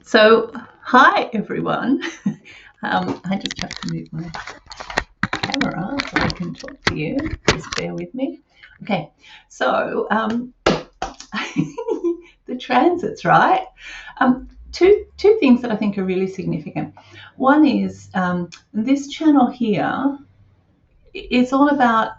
So, hi everyone. I just have to move my camera so I can talk to you. Just bear with me. Okay, so the transits, right? Two things that I think are really significant. One is this channel here is all about,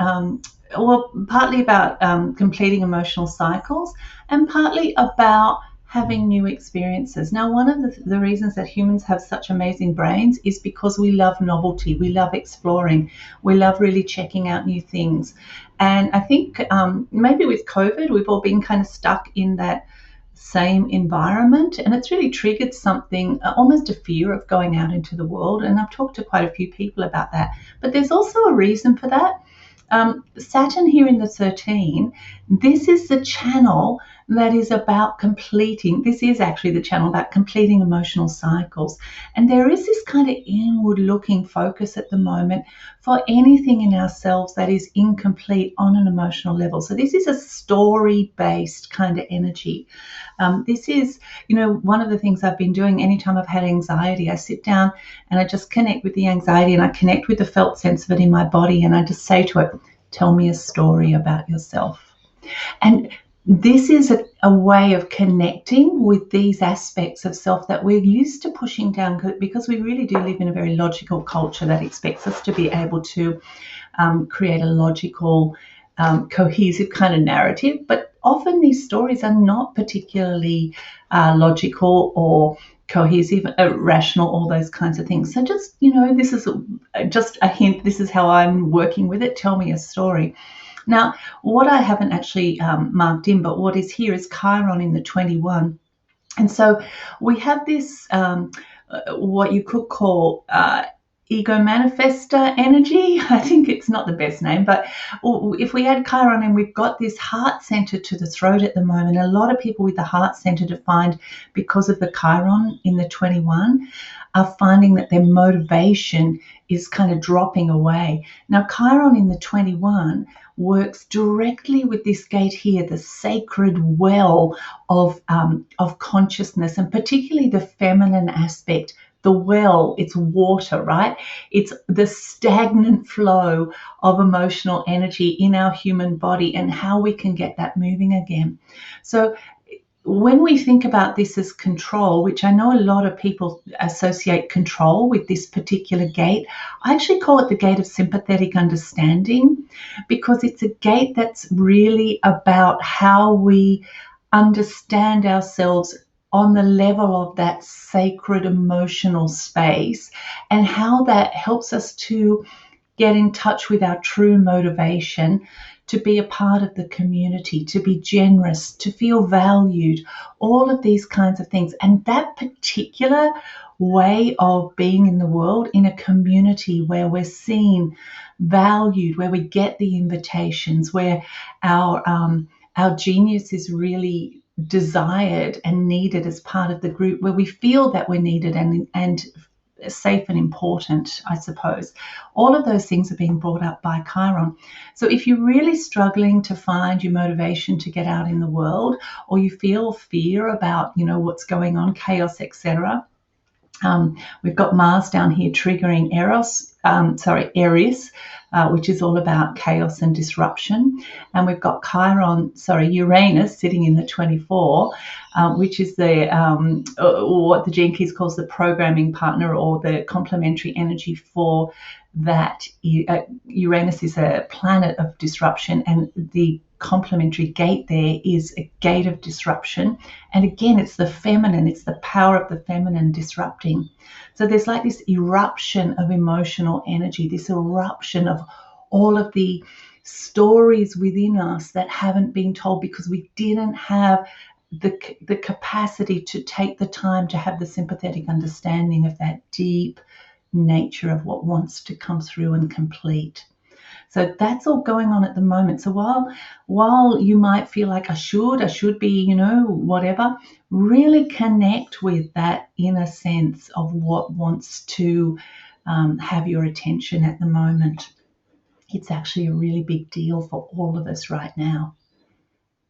partly about completing emotional cycles and partly about having new experiences. Now, one of the reasons that humans have such amazing brains is because we love novelty, we love exploring, we love really checking out new things. And I think maybe with COVID, we've all been kind of stuck in that same environment, and it's really triggered something, almost a fear of going out into the world. And I've talked to quite a few people about that, but there's also a reason for that. Saturn here in the 13, this is the channel that is about completing. This is actually the channel about completing emotional cycles. And there is this kind of inward looking focus at the moment for anything in ourselves that is incomplete on an emotional level. So this is a story based kind of energy. This is, one of the things I've been doing anytime I've had anxiety. I sit down and I just connect with the anxiety and I connect with the felt sense of it in my body. And I just say to it, tell me a story about yourself. And this is a way of connecting with these aspects of self that we're used to pushing down, because we really do live in a very logical culture that expects us to be able to create a logical, cohesive kind of narrative. But often these stories are not particularly logical or cohesive, rational, all those kinds of things. So just, this is just a hint. This is how I'm working with it. Tell me a story. Now, what I haven't actually marked in, but what is here is Chiron in the 21. And so we have this, what you could call ego manifester energy. I think it's not the best name, but if we add Chiron and we've got this heart center to the throat at the moment, a lot of people with the heart center defined because of the Chiron in the 21 are finding that their motivation is kind of dropping away. Now, Chiron in the 21 works directly with this gate here, the sacred well of consciousness, and particularly the feminine aspect. The well, it's water, right? It's the stagnant flow of emotional energy in our human body and how we can get that moving again. So when we think about this as control, which I know a lot of people associate control with this particular gate, I actually call it the gate of sympathetic understanding, because it's a gate that's really about how we understand ourselves on the level of that sacred emotional space, and how that helps us to get in touch with our true motivation to be a part of the community, to be generous, to feel valued, all of these kinds of things. And that particular way of being in the world, in a community where we're seen, valued, where we get the invitations, where our genius is really desired and needed as part of the group, where we feel that we're needed and safe and important, I suppose. All of those things are being brought up by Chiron. So if you're really struggling to find your motivation to get out in the world, or you feel fear about, what's going on, chaos, etc., we've got Mars down here triggering Aries, which is all about chaos and disruption. And we've got Uranus sitting in the 24, which is the what the Gene Keys calls the programming partner, or the complementary energy for that. Uranus is a planet of disruption, and the complementary gate there is a gate of disruption. And again, it's the feminine, it's the power of the feminine disrupting. So there's like this eruption of emotional energy, this eruption of all of the stories within us that haven't been told because we didn't have the capacity to take the time to have the sympathetic understanding of that deep nature of what wants to come through and complete. So that's all going on at the moment. So while you might feel like I should be, whatever, really connect with that inner sense of what wants to have your attention at the moment. It's actually a really big deal for all of us right now.